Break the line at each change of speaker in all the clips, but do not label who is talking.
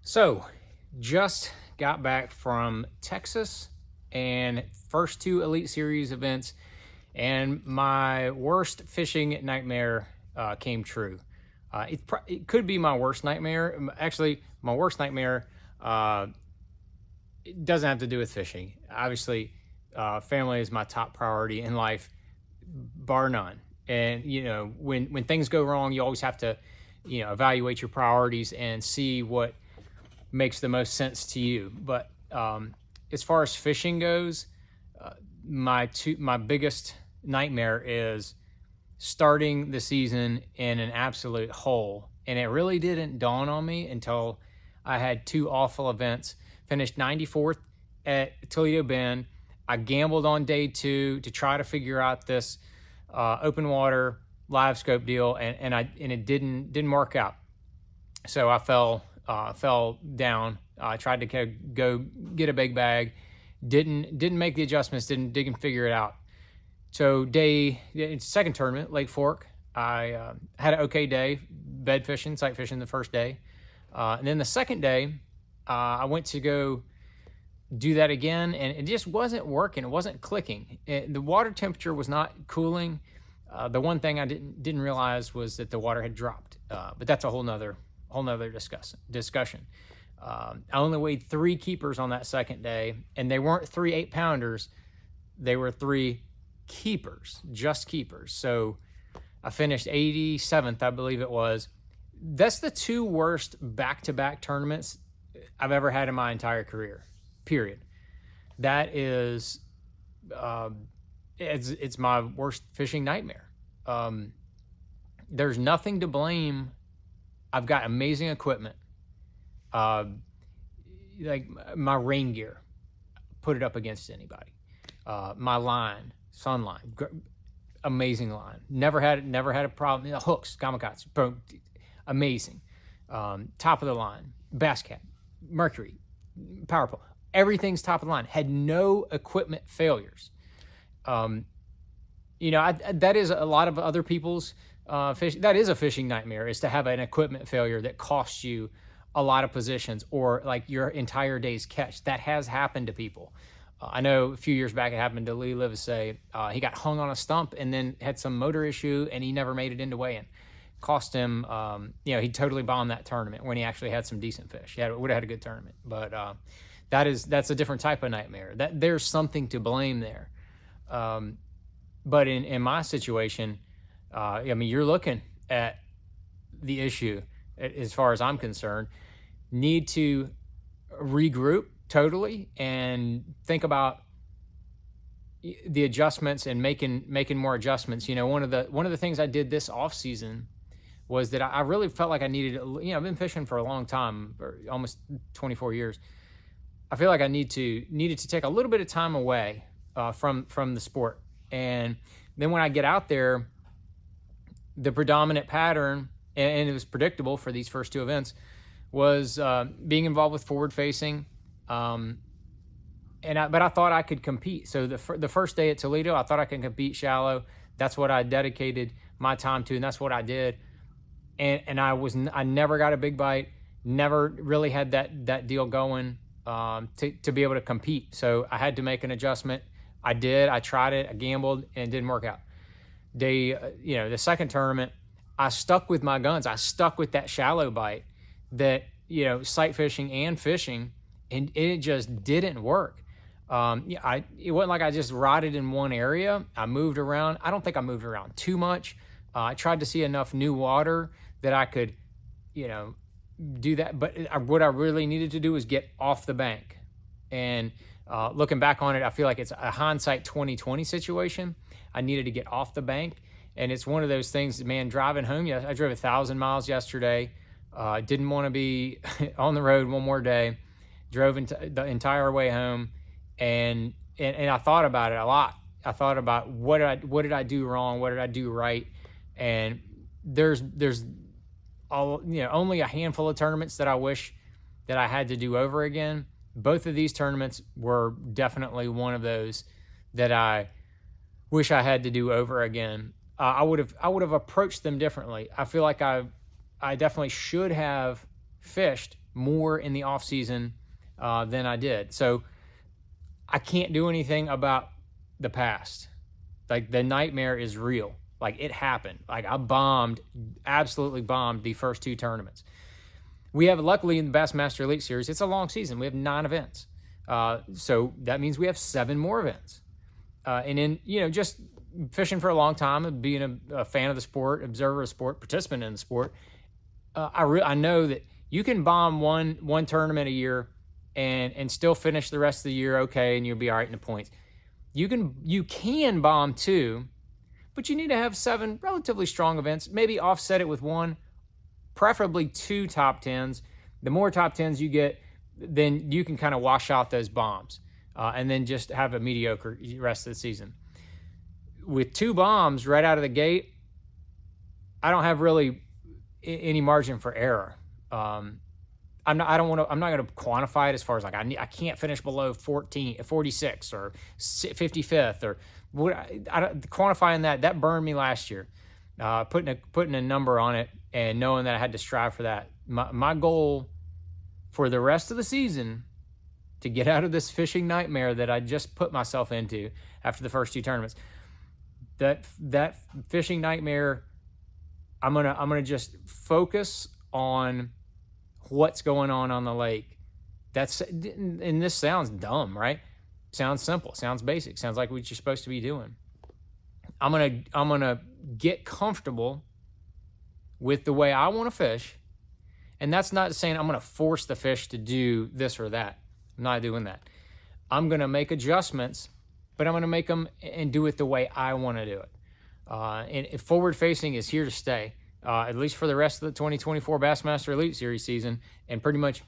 So, just got back from Texas and first two Elite Series events, and my worst fishing nightmare came true. It could be my worst nightmare. Actually, my worst nightmare it doesn't have to do with fishing. Obviously, family is my top priority in life, bar none. And when things go wrong, you always have to, evaluate your priorities and see what makes the most sense to you. But as far as fishing goes, my biggest nightmare is starting the season in an absolute hole, and it really didn't dawn on me until I had two awful events. Finished 94th at Toledo Bend. I gambled on day two to try to figure out this open water live scope deal, and it didn't work out. So I fell down. I tried to go get a big bag, didn't make the adjustments, didn't figure it out. So second tournament, Lake Fork, I had an okay day, bed fishing, sight fishing the first day, and then the second day, I went to go do that again, and it just wasn't working. It wasn't clicking. The water temperature was not cooling. The one thing I didn't realize was that the water had dropped, but that's a whole nother discussion. I only weighed 3 keepers on that second day, and they weren't 3 8-pounders. They were 3 keepers, just keepers. So I finished 87th, I believe it was. That's the 2 worst back-to-back tournaments I've ever had in my entire career, period. That is, it's my worst fishing nightmare. There's nothing to blame. I've got amazing equipment. Like my rain gear, put it up against anybody. My line, sun line, amazing line. Never had a problem. Hooks, kamikaze, amazing. Top of the line, bass cap, Mercury, power pole. Everything's top of the line. Had no equipment failures. That is a lot of other people's fish. That is a fishing nightmare, is to have an equipment failure that costs you a lot of positions or like your entire day's catch. That has happened to people. I know a few years back it happened to Lee Livesay. He got hung on a stump and then had some motor issue, and he never made it into weigh-in. Cost him, he totally bombed that tournament when he actually had some decent fish. He would have had a good tournament, but that's a different type of nightmare. That there's something to blame there. But in my situation, you're looking at the issue as far as I'm concerned. Need to regroup totally and think about the adjustments and making more adjustments. One of the things I did this off season was that I really felt like I needed, I've been fishing for a long time, or almost 24 years. I feel like I needed to take a little bit of time away from the sport. And then when I get out there, the predominant pattern, and it was predictable for these first 2 events, was being involved with forward facing. But I thought I could compete. So the first day at Toledo, I thought I could compete shallow. That's what I dedicated my time to, and that's what I did. And I never got a big bite, never really had that deal going to be able to compete. So I had to make an adjustment. I did. I tried it. I gambled, and it didn't work out. The second tournament, I stuck with my guns. I stuck with that shallow bite, that sight fishing and fishing, and it just didn't work. It wasn't like I just rotted in one area. I moved around. I don't think I moved around too much. I tried to see enough new water that I could, do that. But what I really needed to do was get off the bank. And looking back on it, I feel like it's a hindsight 2020 situation. I needed to get off the bank. And it's one of those things, man, driving home. I drove 1,000 miles yesterday. Didn't want to be on the road one more day. Drove the entire way home. And I thought about it a lot. I thought about what did I do wrong? What did I do right? And there's only a handful of tournaments that I wish that I had to do over again. Both of these tournaments were definitely one of those that I wish I had to do over again. I would have approached them differently. I feel like I definitely should have fished more in the off season than I did. So I can't do anything about the past. Like, the nightmare is real. Like, it happened. Like, I absolutely bombed the first 2 tournaments. We have, luckily, in the Bassmaster Elite Series, it's a long season. We have 9 events. So that means we have 7 more events. And in, just fishing for a long time and being a fan of the sport, observer of the sport, participant in the sport, I know that you can bomb one tournament a year and still finish the rest of the year okay, and you'll be all right in the points. You can bomb 2, but you need to have 7 relatively strong events, maybe offset it with 1, preferably 2 top 10s. The more top 10s you get, then you can kind of wash out those bombs and then just have a mediocre rest of the season. With 2 bombs right out of the gate, I don't have really any margin for error. I'm not going to quantify it as far as like I can't finish below 46 or 55th or what. Quantifying that burned me last year. Putting a number on it and knowing that I had to strive for that. My goal for the rest of the season to get out of this fishing nightmare that I just put myself into after the first 2 tournaments. That fishing nightmare, I'm gonna just focus on what's going on the lake. And this sounds dumb, right? Sounds simple, sounds basic, sounds like what you're supposed to be doing. I'm gonna get comfortable with the way I want to fish, and that's not saying I'm gonna force the fish to do this or that. I'm not doing that. I'm gonna make adjustments, but I'm gonna make them and do it the way I want to do it. And forward facing is here to stay, at least for the rest of the 2024 Bassmaster Elite Series season, and pretty much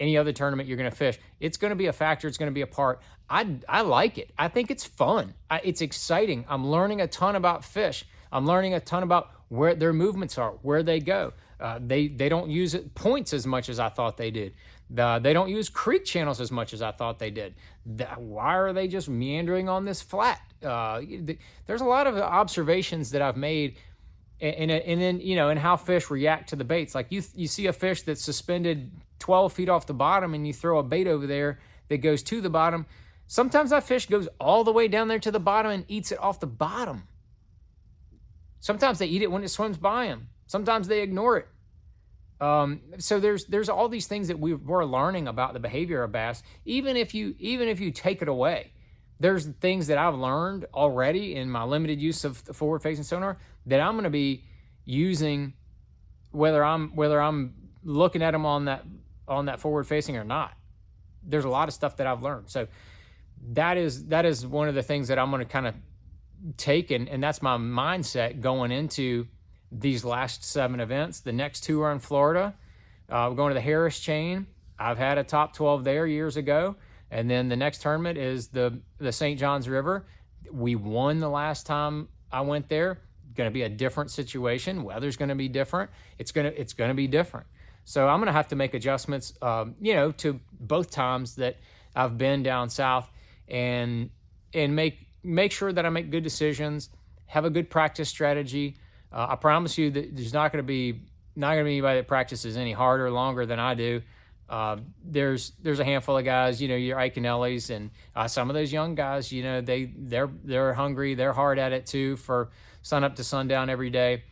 any other tournament you're going to fish. It's going to be a factor. It's going to be a part. I like it. I think it's fun. It's exciting. I'm learning a ton about fish. I'm learning a ton about where their movements are, where they go. They don't use points as much as I thought they did. They don't use creek channels as much as I thought they did. Why are they just meandering on this flat? There's a lot of observations that I've made, and then and how fish react to the baits. Like you see a fish that's suspended 12 feet off the bottom, and you throw a bait over there that goes to the bottom. Sometimes that fish goes all the way down there to the bottom and eats it off the bottom. Sometimes they eat it when it swims by them. Sometimes they ignore it. So there's all these things that we're learning about the behavior of bass. Even if you take it away, there's things that I've learned already in my limited use of the forward-facing sonar that I'm going to be using, whether I'm looking at them on that forward-facing or not. There's a lot of stuff that I've learned. So that is one of the things that I'm going to kind of take, and that's my mindset going into these last 7 events. The next 2 are in Florida. We're going to the Harris Chain. I've had a top 12 there years ago. And then the next tournament is the St. Johns River. We won the last time I went there. Going to be a different situation. Weather's going to be different. It's going to be different. So I'm going to have to make adjustments, to both times that I've been down south, and make sure that I make good decisions, have a good practice strategy. I promise you that there's not going to be anybody that practices any harder or longer than I do. There's a handful of guys, your Iconellis and some of those young guys, they're hungry, they're hard at it too, for sun up to sundown every day.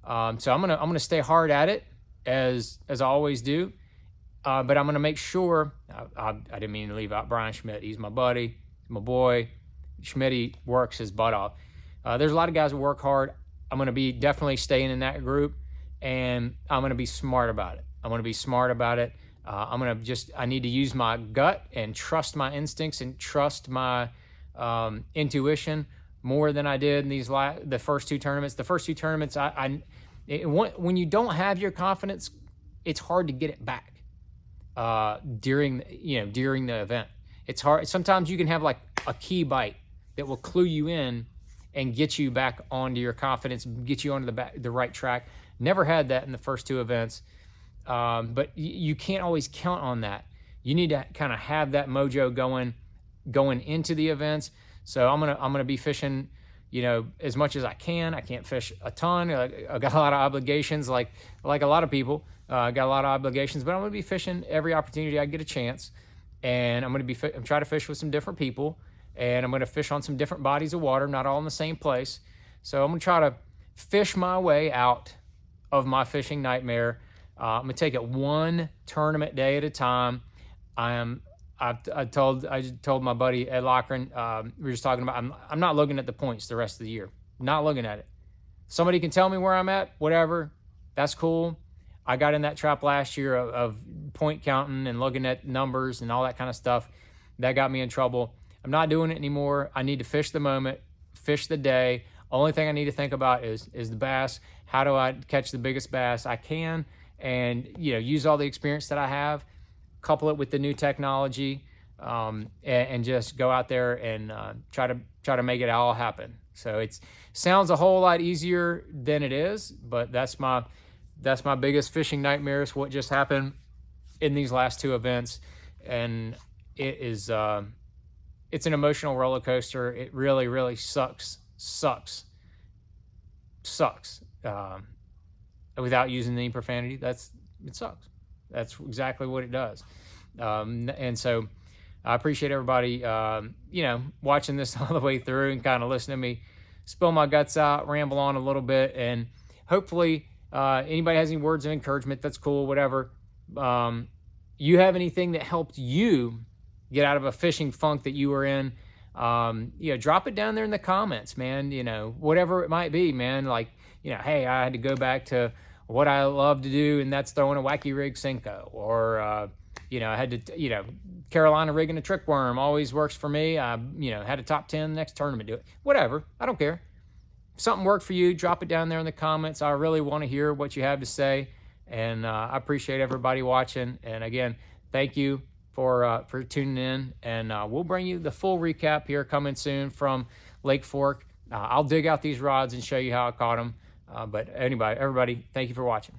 So I'm gonna stay hard at it as I always do, but I'm gonna make sure. I didn't mean to leave out Brian Schmidt. He's my buddy, my boy. Schmidt works his butt off. There's a lot of guys who work hard. I'm gonna be definitely staying in that group, and I'm gonna be smart about it. I need to use my gut and trust my instincts and trust my intuition more than I did in the first 2 tournaments. The first 2 tournaments, when you don't have your confidence, it's hard to get it back during the event. It's hard. Sometimes you can have like a key bite that will clue you in and get you back onto your confidence, get you onto the right track. Never had that in the first 2 events. But you can't always count on that. You need to kind of have that mojo going into the events. So I'm gonna be fishing, as much as I can. I can't fish a ton. I got a lot of obligations, like a lot of people. I got a lot of obligations, but I'm going to be fishing every opportunity I get a chance. And I'm going to be I'm trying to fish with some different people, and I'm going to fish on some different bodies of water, not all in the same place. So I'm going to try to fish my way out of my fishing nightmare. I'm going to take it one tournament day at a time. I told my buddy Ed Lochran, we were just talking about, I'm not looking at the points the rest of the year. Not looking at it. Somebody can tell me where I'm at, whatever. That's cool. I got in that trap last year of point counting and looking at numbers and all that kind of stuff. That got me in trouble. I'm not doing it anymore. I need to fish the moment, fish the day. Only thing I need to think about is the bass. How do I catch the biggest bass I can? And use all the experience that I have, couple it with the new technology, and just go out there and try to make it all happen. So it sounds a whole lot easier than it is, but that's my biggest fishing nightmare is what just happened in these last two events. And it is it's an emotional roller coaster. It really, really sucks without using any profanity. It sucks. That's exactly what it does. And so I appreciate everybody watching this all the way through and kind of listening to me spill my guts out, ramble on a little bit, and hopefully anybody has any words of encouragement, that's cool, whatever. You have anything that helped you get out of a fishing funk that you were in, drop it down there in the comments, man. Whatever it might be, man. Like, hey, I had to go back to what I love to do, and that's throwing a wacky rig Senko. Or, I had to, Carolina rigging a trick worm always works for me. I, had a top 10 next tournament do it. Whatever. I don't care. If something worked for you, drop it down there in the comments. I really want to hear what you have to say. And I appreciate everybody watching. And again, thank you for tuning in. And we'll bring you the full recap here coming soon from Lake Fork. I'll dig out these rods and show you how I caught them. But anyway, everybody, thank you for watching.